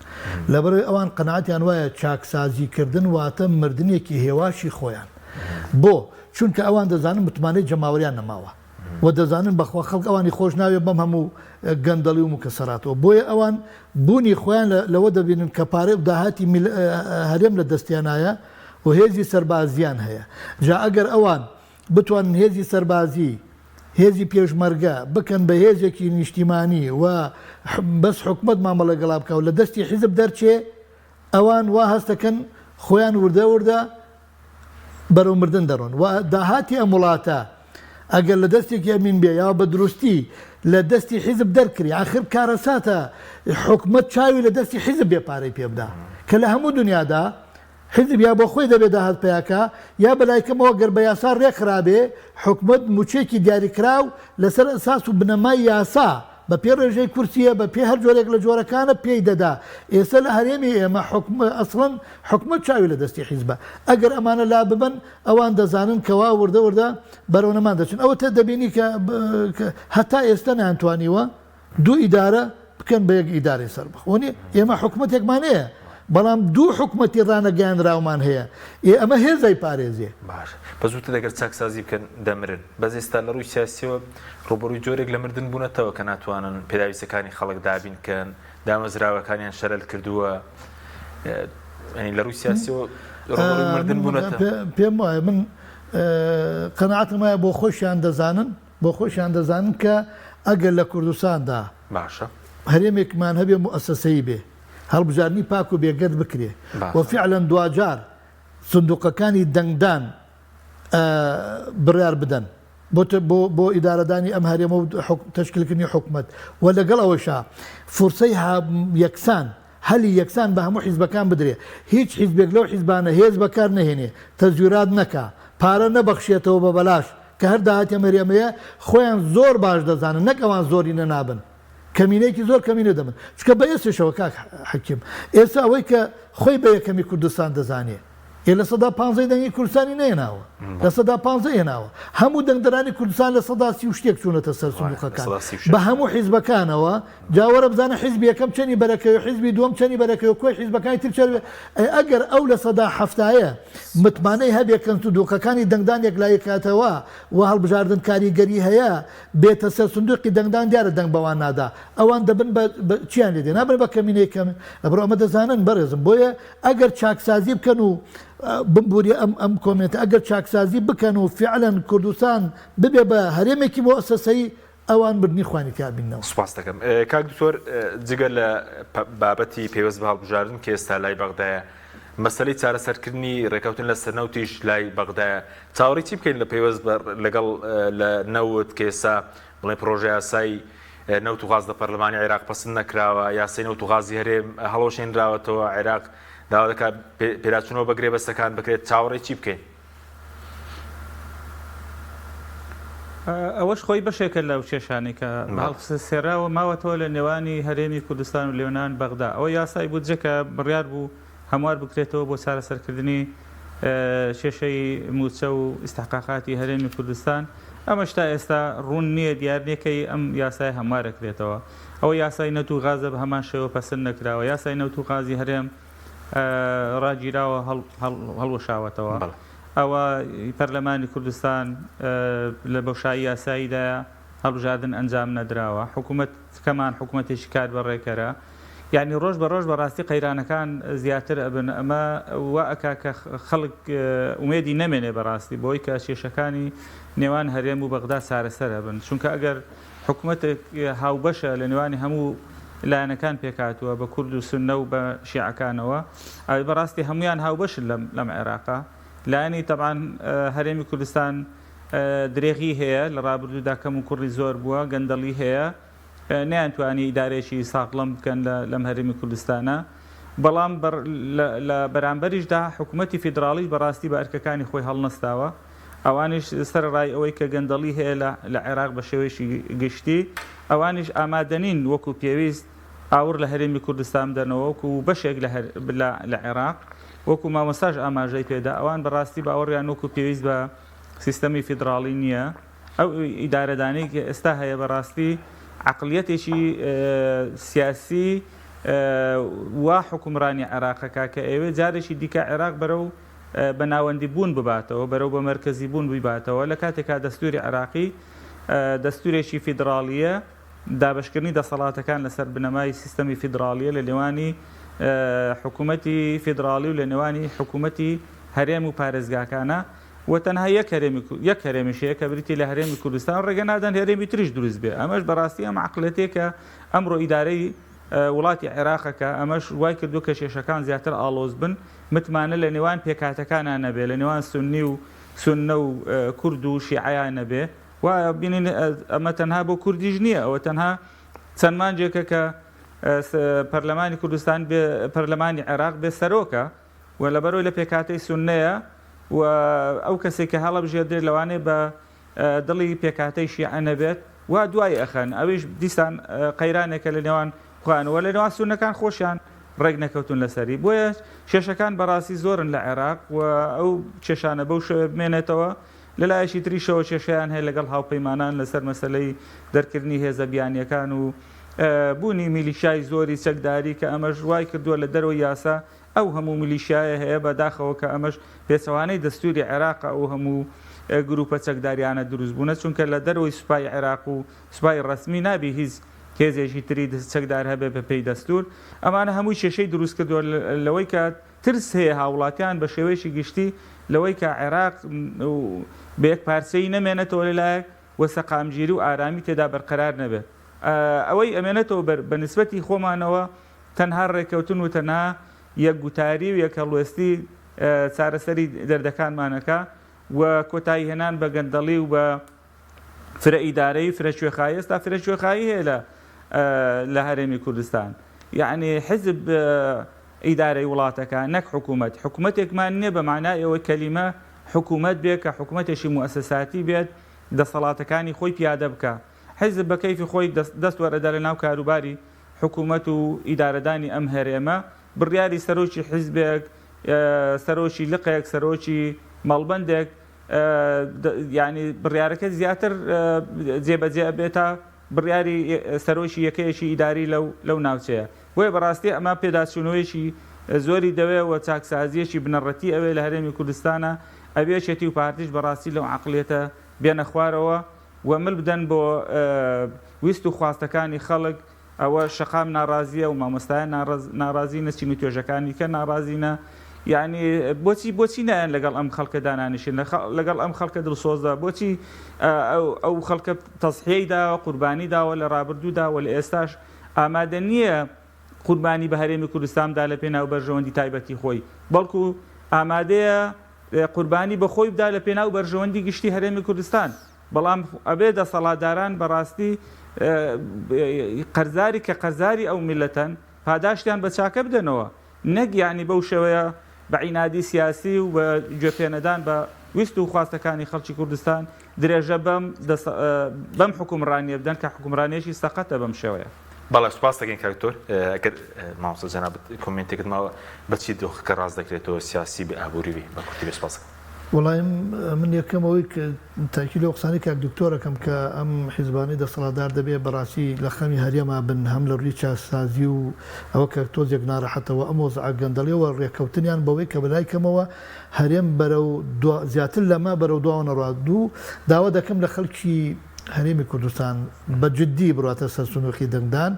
لەبەرەوەی ئەوان قەناعەتیان وایە چاکسازیکردن واتە مردنێکی هێواشی خۆیان بۆ چونکە ئەوان دەزانن متمانەی جەماوەریان نەماوە و دەزانن بەخوا خەڵک ئەوانی خۆش ناوێ بەم هەموو گەندەڵی و مکەسەراتەوە بۆیە ئەوان بوونی خۆیان لەوە دەبینن کە پارەی داهاتی هەرێم لە دەستیانایە و هێزی سەربازیان هەیە جا ئەگەر ئەوان بتوانن هێزی سەربازی هێزی پێشمەرگە بکەن بە هێزێکی نیشتیمانی و بەس حکومت مامەڵە گەڵا بکە و لە دەستی حیزب دەرچێ ئەوان وا هەستەکەن خۆیان وردە وردە بەرەو مردن دەڕۆن و داهاتی ئەم وڵاتە ئەگەر لە دەستێکی ئەمین بێ یا بە دروستی لە دەستی حیزب دەرکری آخر کارەساتە حکومت چاوی لە دەستی حیزب بێ پارەی پێ بدە کە لە هەموو دنیادا حیزب یا بۆ خۆی دەبێت داهات پیاکە یا بەلایکەمەوە گەر بە یاسا ڕێکخرابێ حکومت موچێکی دیاریکراو لەسەر ئەساس و بنەمای یاسا بە پێ ڕێژەی کورسیە بە پێ هەر جۆرێک لە جۆرەکانە پێی دەدا ئێستا لە هەرێمی ئێمە ئەسڵەن حکومت چاوی لە دەستی حیزبە ئەگەر ئەمانە لا ببن ئەوان دەزانن کەوا وردە وردە بەرەو نەمان دەچن ئەوە تە دەبینی کە هەتا ئێستا نانتوانیوە دوو ئیدارە بکەن بە یەک ئیدارەی سەربەخۆنی ئێمە حکومەتێکمانەیە بەڵام دوو حکومەتی ڕانەگەیاندراومان هەیە ئەمە هێزای پارێزیێ باش بە زووتر دەگەر چاکسازی بکەن دەمرن بەس ئێستا لە ڕووی سیاسیەوە ڕوبەڕووی جۆرێک لە مردن بوونەتەوە کە ناتوانن پێداویستەکانی خەڵک دابینکەن دامەزراوەکانیان شەرەل کردووە لە ڕووی سیاسیەوە ڕوبەڕووی مردن بوونەتەوە پێم وایە من قەناعەتم وایە بۆ خۆشیان دەزانن کە ئەگەر لە کوردستاندا باشە هەرێمێکمان هەبێ مؤسسەی بێ هەڵبژارنی پاک و بێگەرد بکرێ وفعلا دوجار سندوقەکانی دەنگدان بڕیار بدەن بۆ ئیدارەدانی ئەم هەرێمە و تەشکیلکردنی حکومەت و لەگەڵ ئەوەشا فورسەی یەکسان هەلی یەکسان بە هەموو حیزبەکان بدرێ هیچ حیزبێک لەو حیزبانە هێز بەکار نەهێنێ تەزویرات نەکا پارە نەبەخشێتەوە بە بەلاش کە هەر داهاتی ئەمەریەمەیە خۆیان زۆر باش دەزانن نەک ئەوان زۆری نەنابن کەمینەیەکی زۆر کەمینە دەبن چکە بە ئێستشەوە کاک حەکیم ئێستا ئەوەی کە خۆی بە یەکەمی کوردستان دەزانێ لە سەدا 15 دەنگی کوردستانی نێناوە لە سەدا 15 هێناوە هەموو دەنگدەرانی کوردستان لە سەدا 30 شتێک چوونەتە سەر سندوقەکان بە هەموو حیزبەکانەوە جاوەرە بزانە حیزبی یەکەم چەنی بەرەکەوە حیزبی دووەم چەنی بەرەکەوە کۆی حیزبەکانی تر چەوێ ئەگەر ئەو لە سەدا هەفتایە متمانەی هەبێکەن سندوقەکانی دەنگدان یەکلایەکاتەوە و هەڵبژاردن کاریگەری هەیە بێتە سەر سندوقی دەنگدان دیارە دەنگ بەوان نادا ئەوان دەبن بە چیان لێدێ نابن بە کەمینەی کەم لەبەر ئەمە دەزانن بەڕێزم بۆیە ئەگەر چاکسازی بکەن و بمبوری ئەم کۆمنتە ئەگەر چاکسازی بکەن و فعلەن کوردستان ببێ بە هەرێمێکی مؤسسەی ئەوان بردنی خوانی کابینەوە سوپاس دەکەم کاک دکتۆر جگە لە بابەتی پێوەست بە هەڵبژاردن کە ئێستا لای بەغدایە مەسەلەی چارەسەرکردنی ڕێکەوتن لە سەرنەوتیش لای بەغدایە چاوەڕی چی بکەین لە پێوەست لەگەڵ لە نەوت کە ئێستا بڵێ پرۆژه یاسایی نەوت و غاز لە پەرلەمانی عێراق پەسەند نەکراوە یاسای نەوت و غازی هەرێم هەڵەوشێنراوەتەوە عێراق داوا دەکات پێداچوونەوە بەگرێ بەستەکان بکرێت چاوەڕێی چی بکەین ئەوەش خۆی بەشێکە لەو کێشانی کە سێراوە ماوەتەوە لە نێوانی هەرێمی کوردستان و لێوانان بەغدا ئەوە یاسای بودجەکە بڕیار بوو هەموار بکرێتەوە بۆ چارەسەرکردنی کێشەی موچە و ئیستحقاقاتی هەرێمی کوردستان ئەمەش تا ئێستا ڕوون نییە دیارنێکەی ئەم یاسای هەموارەکرێتەوە ئەوە یاسای نەوت و غازە بە هەمان شێوە پەسەند نەکراوە یاسای نەوت و غازی هەرێم ڕاگیراوە هەڵوەشاوەتەوە ئەوە پەرلەمانی کوردستان لە بەشایی یاساییدایە هەڵبژاردن ئەنجام نەدراوە حکوومەت کەمان حکوومەتێکی کات بەڕێکەرە یعنی ڕۆژ بە ڕۆژ بەڕاستی قەیرانەکان زیاتر ئەبن ئەمە وا ئەکا کە خەڵک ئومێدی نەمێنێ بەڕاستی بۆی کە کێشەکانی نێوان هەرێم و بەغدا چارەسەر ئەبن چونکە ئەگەر حکوومەتێک هاوبەشە لە نێوانی هەموو لایەنەکان پێکاتوە بە کورد و سنە و بە شیعەکانەوە بەڕاستی هەمویان هاوبەشن لەم عێراقا لانی طبعا هەرێمی کوردستان درێغی هەیە لە ڕابردوودا کەم و کوڕی زۆر بووە گەندەڵی هەیە نەیانتوانی ئیدارێکی ساغڵەم بکەن لەم هەرێمی کوردستانە بەڵام لە بەرامبەریشدا حکوومەتی فیدراڵی بەڕاستی بە ئەرکەکانی خۆی هەڵنەستاوە ئەوانش سەرڕای ئەوەی کە گەندەڵی هەیە لە عێراق بە شێوەیەکی گشتی ئەوانش ئامادەنین وەکو پێویست ئاور لە هەرێمی کوردستان بدەنەوە وەکو بەشێک لە عێراق وەکو مامۆستاژ ئاماژەی پێدا ئەوان بەڕاستی باوەڕیان وەکو پێویست بە سیستەمی فیدراڵی نییە ئەو ئیدارەدانەی کە ئێستا هەیە بەڕاستی عقلیەتێکی سیاسی وا حکومڕانی عێراقەکە کە ئێوە جارێکی دیکە عێراق بەرەو بە ناوەندی بوون بباتەوە بەرەو بە مەرکەزی بوون بباتەوە لە کاتێکا دەستوری عێراقی دەستورێکی فیدراڵیە دابشکردنی دەسەڵاتەکان لەسەر بنەمای سیستەمی فیدراڵیە لە نێوانی حکوومەتی فیدراڵی و لە نێوانی حکوومەتی هەرێم و پارێزگاکانە و تەنها یەک هەرێمیشەیە کە بریتی لە هەرێمی کوردستان ڕێگە نادەن هەرێمی تریش دروست بێ ئەمەش بەڕاستی ئەم عقلەتێکە ئەمڕۆ ئیدارەی وڵاتی عێراقەکە ئەمەش وای کردو کە کێشەکان زیاتر ئاڵۆز بن متمانە لە نێوان پێکاتەکانان نەبێ لە نێوان سنی و سنە و کورد و شیعیان نەبێ و بینین ئەمە تەنها بۆ کوردیش نییە ئەوە تەنها چەند مانجێکە کە پەرلەمانی کوردستان پەرلەمانی عێراق بێ سەرۆکە و لەبەرەوەی لە پێکاتەی سنەیە و ئەو کەسێک کە هەڵەبژێردرێت لەوانێ بە دڵی پێکاتەی شیعە نەبێت و دوای ئەخەن ئەویش دیسان قەیرانێکە لە نێوان خوانەوە لە نێوان سونەکان خۆشیان ڕێک نەکەوتون لەسەری بۆیە کێشەکان بەڕاستی زۆرن لە عێراق و ئەو کێشانە بەو شێوە بمێنێتەوە لەلایەکی تریشەوە کێشەیان هەیە لەگەڵ هاوپەیمانان لەسەر مەسەلەی دەرکردنی هێزە بیانیەکان و بوونی میلیشای زۆری چەکداری کە ئەمەش وای کردووە لە دەرەوەی یاسا ئەو هەموو میلیشایە هەیە بەداخەوە کە ئەمەش پێچەوانەی دەستوری عێراق ئەو هەموو گروپە چەکداریانە دروست بوونە چونکە لە دەرەوەی سوپای عێراق و سوپای ڕسمی نابی هیچ هێزێکی تری چەکدار هەبێ بە پێی دەستور ئەمانە هەمووی کێشەی دروست کردووە لەوەی کە ترس هەیە هاوڵاتیان بە شێوەیەکی گشتی لەوەی کە عێراق بە یەک پارچەی نەمێنێتەوە لەلایەک وە سەقامگیری و ئارامی تێدا بەرقەرار نەبێت ئەوەی ئەمێنێتەوە بە نسبەتی خۆمانەوە تەنها ڕێکەوتن و تەنها یەک گوتاری و یەک هەڵوێستی چارەسەری دەردەکانمانەکە و کۆتایی هێنان بە گەندەڵی و بە فرە ئیدارەی فرە کوێخایی ئێستا فرە کوێخایی هەیە لە هەرێمی کوردستان یعنی حزب ئیدارەی وڵاتەکە نەک حکوومەتێکمان نییە بە معنای ئەوەی کەلیمە حکوومەت بێت کە حکوومەتێکی موسەساتی بێت دەسەڵاتەکانی خۆی پیادە بکە حزب بە کەیفی خۆی دەست وەرەدا لە ناو کاروباری حکوومەت و ئیدارەدانی ئەم هەرێمە بڕیاری سەرۆکی حیزبێک سەرۆکی لقێک سەرۆکی مەڵبەندێک ینی بڕیارەکە زیاتر جێبەجێ بێتە بڕیاری سەرۆکی یەکەیەکی ئیداری لەو ناوچەیە بۆیە بەڕاستی ئەمە پێداچوونەوەیکی زۆری دەوێت چاکسازیەکی بنەڕەتی ئەوێ لە هەرێمی کوردستانە ئەبێشێتی و پارتیش بەڕاستی لەو عقلێتە بێنە خوارەوە و مل بدەن بۆ ویست و خواستەکانی خەڵک ئەوە شەقام ناڕازیە و مامۆستایان ناڕازی نەچین و توێژەکانی کە ناڕازینە یعنی بۆچی نایەن لەگەڵ ئەم خەڵکە دانانیشن لەگەڵ ئەم خەڵکە دڵسۆزدا بۆچی ئەو خەڵکە تەسحیەی داوە قوربانی داوە لە ڕابردوودا و لە ئێستاش ئامادە نییە قوربانی بە هەرێمی کوردستاندا لە پێناو بەرژەوەندی تایبەتی خۆی بەڵکو ئامادەیە قوربانی بە خۆی بدا لە پێناو بەرژەوەندی گشتی هەرێمی کوردستان بەڵام ئەبێ دەسەڵاتداران بەڕاستی قەرزاری کە قەرزاری ئەو میلەتەن پاداشتیان بە چاکە بدەنەوە نەک یعنی بەو شێوەیە بە عینادی سیاسی و بە گوێپێنەدان بە ویست و خواستەکانی خەڵکی کوردستان درێژە بەم حکومڕانیە بدەن کە حکومڕانیەکی سەقەتە بەم شێوەیە. بەڵێ سوپاس دەکەین کاکتۆر ئەگەر مامۆستا جەناب کۆمنتێکت ماوە بەچی دۆخەکە ڕاز دەکرێتەوە سیاسی بە ئابووری بە کورتی بێسپاس. وڵایم من یەکەمەوەی تاکی لە قسانی کاک دکتۆرەکەم کە ئەم حیزبانی دەسەڵاتدار دەبێت بەڕاستی لە خەمی هەرێما بن هەم لە ڕووی چاسازی و ئەوە کە تۆزێک ناڕەحەتەوە ئەم وەزع گەندەڵیەوە ڕێکەوتنیان بەوەی کە بەلای کەمەوە هەرێم بەرەو زیاتر لەمە بەرەو دووەوە ڕادوو داوا دەکەم لە خەڵکی هەرێمی کوردستان بە جددی بڕاتە سەر سنووری دەنگدان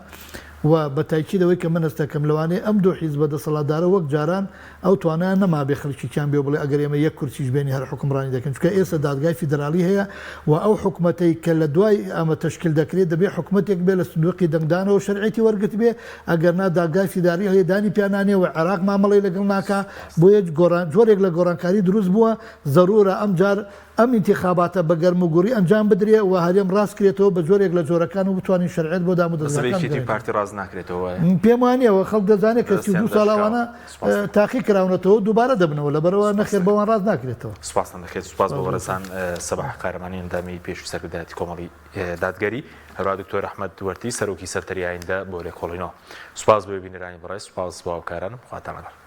و بەتایکیدەوەی کە من هەستەکەم لەوانەیە ئەم دوو حیزب بەدەسەڵاتدارە وەک جاران ئەو توانایان نەما بێ خەڵکییان بێ بڵێ ئەگەر ئێمە یەک کورسیش بێنی هەر حکومڕانی دەکەن چونکە ئێستا دادگای فیدرالی هەیە و ئەو حکوومەتەی کە لە دوای ئەمە تشکیل دەکرێت دەبێ حکوومەتێک بێ لە سندوقی دەنگدانەوە شەرعێتی وەرگرت بێ ئەگەر نا دادگای فیدرالی هەیە دانی پیانانێ و عێراق مامەڵی لەگەڵ ناکا بۆیە جۆرێک لە گۆڕانکاری دروست بووە ضرورە ئەم جار ئەم انتخاباتە بە گەرموگوڕی ئەنجام بدرێ و هەرێم ڕاستکرێتەوە بە جۆرێک لە جۆرەکان و بتوانین شەرعێت بۆ دامودەزەکان پارتی ڕاز ناکرێتەوە پێم وانیەوە خەڵک دەزانێت کە 32 ساڵاوانە تاقی کراونەتەوە دووبارە دەبنەوە لەبەرەوە نەخێر بەوان ڕاز ناکرێتەوە. سوپاسان دەکرێت سوپاس بۆ بەڕێزان سەباح قارەمانی ئەندامی پێش سەرکردایەتی کۆمەڵی دادگەری هەروە دکتۆر ئەحمەد وەرتی سەرۆکی سەرتەری ئایندە بۆ لێکۆڵینەوە. سوپاس بۆ بینەرانی بەڕێز، سوپاس بۆ هاوکارانم، خواتان لەگەڵ.